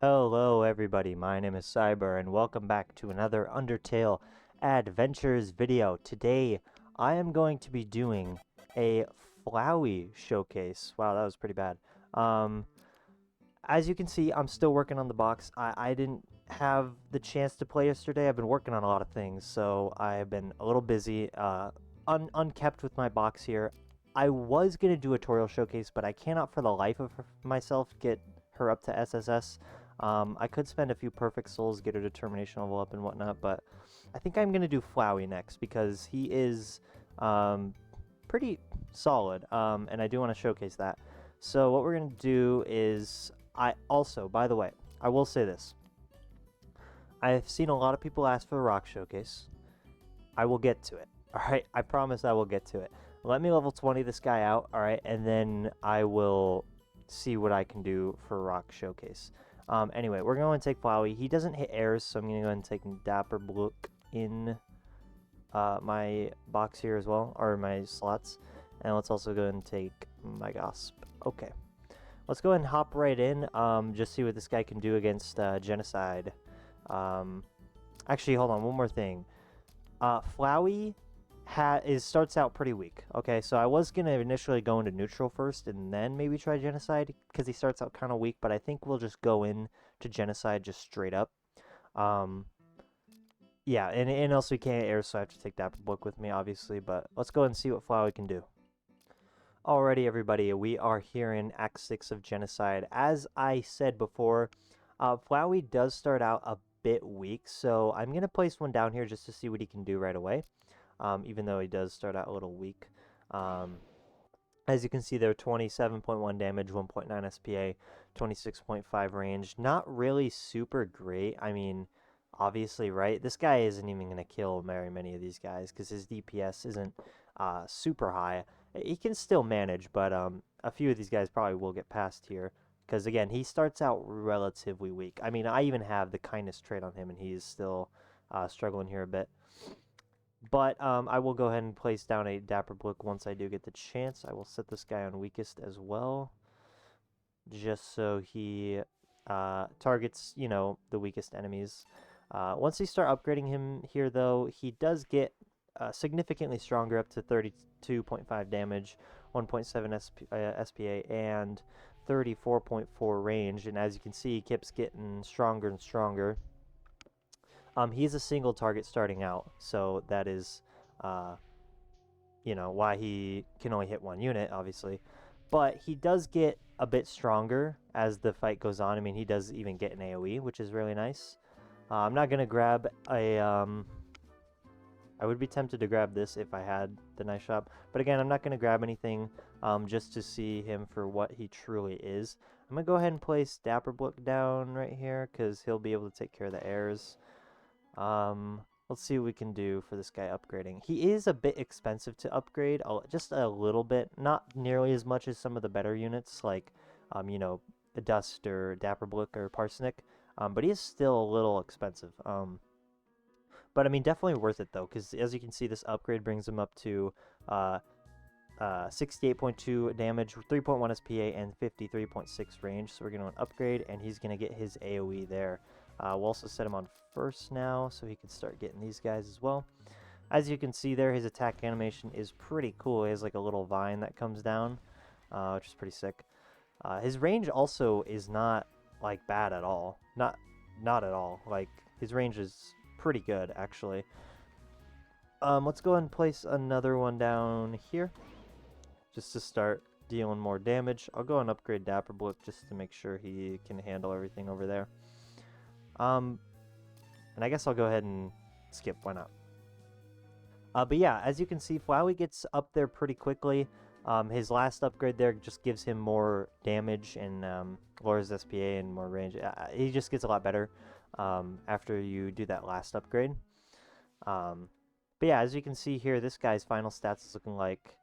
Hello everybody, my name is Cyber and welcome back to another Undertale Adventures video. Today I am going to be doing a Flowey showcase. Wow, that was pretty bad. As you can see, I'm still working on the box. I didn't have the chance to play yesterday. I've been working on a lot of things, so I've been a little busy, unkept with my box here. I was going to do a tutorial showcase, but I cannot for the life of myself get her up to SSS. I could spend a few perfect souls, get her determination level up and whatnot, but I think I'm going to do Flowey next because he is pretty solid, and I do want to showcase that. So what we're going to do is, by the way, I will say this. I've seen a lot of people ask for the rock showcase. I will get to it. Alright, I promise I will get to it. Let me level 20 this guy out, alright, and then I will see what I can do for rock showcase. Anyway, we're going to take Flowey. He doesn't hit airs, so I'm going to go ahead and take Dapper Blook in my box here as well, or my slots. And let's also go ahead and take my Gosp. Okay. Let's go ahead and hop right in, just see what this guy can do against Genocide. Actually, hold on, one more thing. Flowey starts out pretty weak. Okay, so I was going to initially go into neutral first and then maybe try Genocide because he starts out kind of weak, but I think we'll just go in to Genocide just straight up. Yeah, and also he can't air, so I have to take Dapper Book with me, obviously, but let's go and see what Flowey can do. Alrighty, everybody, we are here in Act 6 of Genocide. As I said before, Flowey does start out a bit weak, so I'm going to place one down here just to see what he can do right away, even though he does start out a little weak. As you can see there, 27.1 damage, 1.9 SPA, 26.5 range. Not really super great. I mean, obviously, right? This guy isn't even going to kill very many of these guys because his DPS isn't super high. He can still manage, but a few of these guys probably will get past here. Because, again, he starts out relatively weak. I mean, I even have the kindness trait on him, and he's still struggling here a bit. But I will go ahead and place down a Dapper Blook once I do get the chance. I will set this guy on weakest as well. Just so he targets, you know, the weakest enemies. Once you start upgrading him here, though, he does get significantly stronger, up to 32.5 damage, 1.7 SPA, and 34.4 range. And as you can see, he keeps getting stronger and stronger. He's a single target starting out, so that is, you know, why he can only hit one unit, obviously. But he does get a bit stronger as the fight goes on. I mean, he does even get an AoE, which is really nice. I'm not going to grab a... I would be tempted to grab this if I had the Knife Shop. But again, I'm not going to grab anything just to see him for what he truly is. I'm going to go ahead and place Dapper Blook down right here because he'll be able to take care of the airs. Let's see what we can do for this guy upgrading. He is a bit expensive to upgrade, just a little bit, not nearly as much as some of the better units like, you know, Dust or Dapper Blook or Parsnick, but he is still a little expensive. But I mean, definitely worth it though, because as you can see, this upgrade brings him up to 68.2 damage, 3.1 SPA, and 53.6 range. So we're going to upgrade, and he's going to get his AoE there. We'll also set him on first now, so he can start getting these guys as well. As you can see there, his attack animation is pretty cool. He has like a little vine that comes down, which is pretty sick. His range also is not like bad at all. Not at all. Like, his range is pretty good, actually. Let's go ahead and place another one down here, just to start dealing more damage. I'll go and upgrade Dapper Blook just to make sure he can handle everything over there. And I guess I'll go ahead and skip, why not? But yeah, as you can see, Flowey gets up there pretty quickly. His last upgrade there just gives him more damage and lowers SPA and more range. He just gets a lot better after you do that last upgrade. But yeah, as you can see here, this guy's final stats is looking like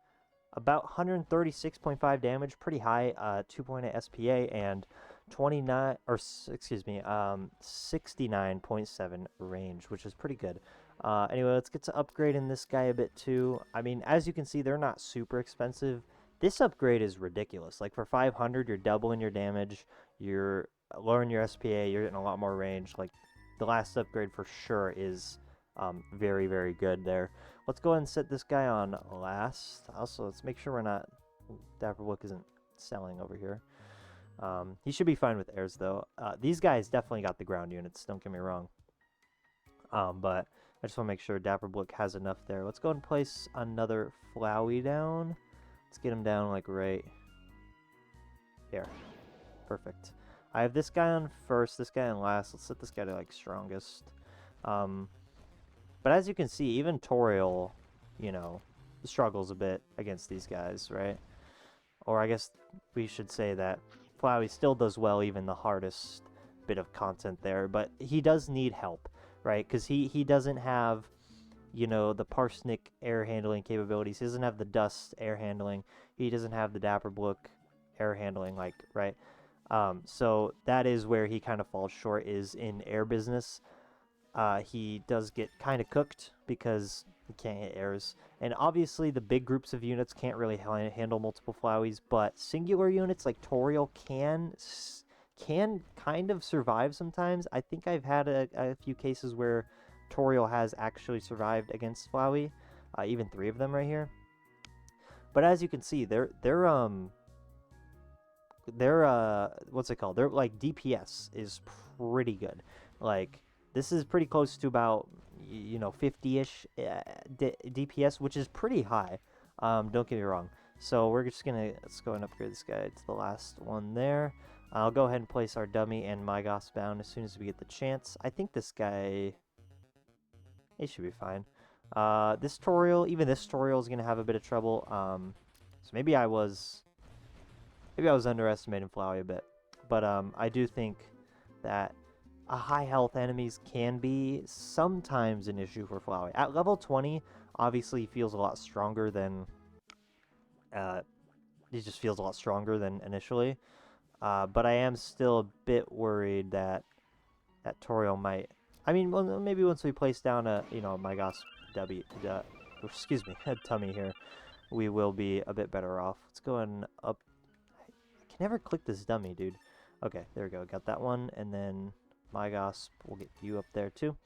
about 136.5 damage, pretty high, 2.8 SPA, and 69.7 range, which is pretty good. Anyway, let's get to upgrading this guy a bit too. I mean, as you can see, they're not super expensive. This upgrade is ridiculous. Like, for 500, you're doubling your damage, you're lowering your SPA, you're getting a lot more range. Like, the last upgrade for sure is very, very good there. Let's go ahead and set this guy on last. Also, let's make sure we're not... Dapperbrook isn't selling over here. He should be fine with airs, though. These guys definitely got the ground units, don't get me wrong. But I just want to make sure Dapperbrook has enough there. Let's go and place another Flowey down. Let's get him down, like, right here. Perfect. I have this guy on first, this guy on last. Let's set this guy to, like, strongest. But as you can see, even Toriel, you know, struggles a bit against these guys, right? Or I guess we should say that Flowey still does well, even the hardest bit of content there. But he does need help, right? Because he doesn't have, you know, the Parsnip air handling capabilities. He doesn't have the Dust air handling. He doesn't have the Dapperbrook air handling, like, right? So that is where he kind of falls short, is in air business. He does get kind of cooked because he can't hit airs. And obviously the big groups of units can't really handle multiple Floweys, but singular units like Toriel can kind of survive sometimes. I think I've had a few cases where Toriel has actually survived against Flowey, even 3 of them right here. But as you can see, they're what's it called? Their, like, DPS is pretty good. Like, this is pretty close to about, you know, 50-ish DPS, which is pretty high. Don't get me wrong. So we're just gonna, let's go and upgrade this guy to the last one there. I'll go ahead and place our dummy and Mygos bound as soon as we get the chance. I think this guy, he should be fine. This Toriel, even this Toriel is gonna have a bit of trouble. So maybe I was underestimating Flowey a bit, but I do think that high health enemies can be sometimes an issue for Flowey. At level 20, obviously he feels a lot stronger than he just feels a lot stronger than initially. But I am still a bit worried that Toriel might. I mean, well, maybe once we place down a, you know, Mygos excuse me, a tummy here, we will be a bit better off. Let's go and up. I can never click this dummy, dude. Okay, there we go. Got that one, and then Mygos, we'll get you up there too.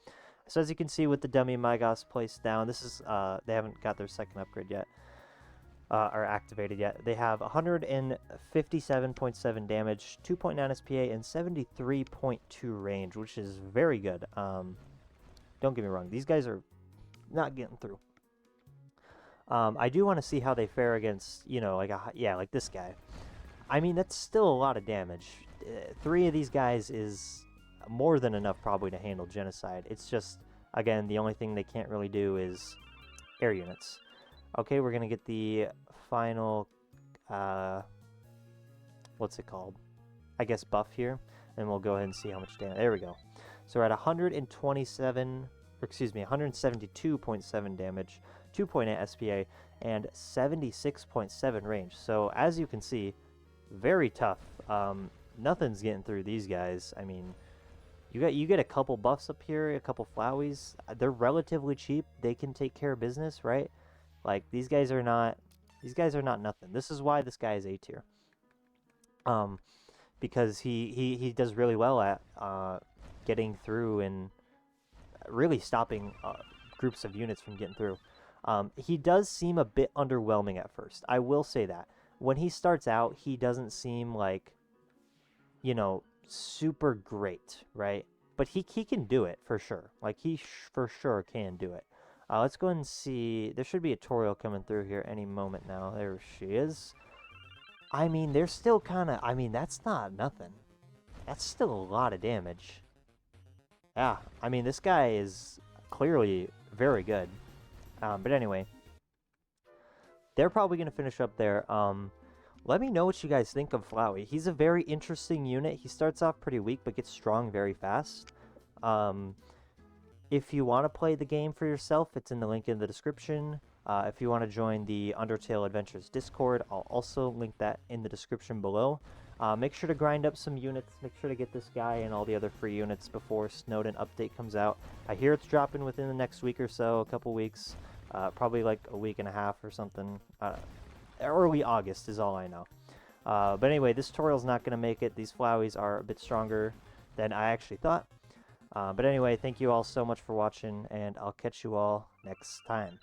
So as you can see with the dummy Mygos placed down, this is they haven't got their second upgrade yet, or activated yet. They have 157.7 damage, 2.9 SPA, and 73.2 range, which is very good. Don't get me wrong, these guys are not getting through. I do want to see how they fare against, you know, like like this guy. I mean, that's still a lot of damage. 3 of these guys is more than enough probably to handle Genocide. It's just, again, the only thing they can't really do is air units. Okay, we're gonna get the final what's it called, I guess, buff here, and we'll go ahead and see how much damage. There we go. So we're at 172.7 damage, 2.8 SPA, and 76.7 range. So as you can see, very tough. Nothing's getting through these guys. I mean, you get a couple buffs up here, a couple Floweys. They're relatively cheap. They can take care of business, right? Like, these guys are not nothing. This is why this guy is A tier. Because he does really well at getting through and really stopping groups of units from getting through. He does seem a bit underwhelming at first. I will say that. When he starts out, he doesn't seem like, you know, super great, right? But he can do it for sure. Like, he for sure can do it. Let's go ahead and see. There should be a Toriel coming through here any moment now. There she is. I mean, they're still kind of... I mean, that's not nothing. That's still a lot of damage. Yeah, I mean, this guy is clearly very good. But anyway, they're probably going to finish up there. Let me know what you guys think of Flowey. He's a very interesting unit. He starts off pretty weak, but gets strong very fast. If you want to play the game for yourself, it's in the link in the description. If you want to join the Undertale Adventures Discord, I'll also link that in the description below. Make sure to grind up some units. Make sure to get this guy and all the other free units before Snowden update comes out. I hear it's dropping within the next week or so, a couple weeks. Probably like a week and a half or something. Early August is all I know. But anyway, this tutorial's not going to make it. These Floweys are a bit stronger than I actually thought. But anyway, thank you all so much for watching, and I'll catch you all next time.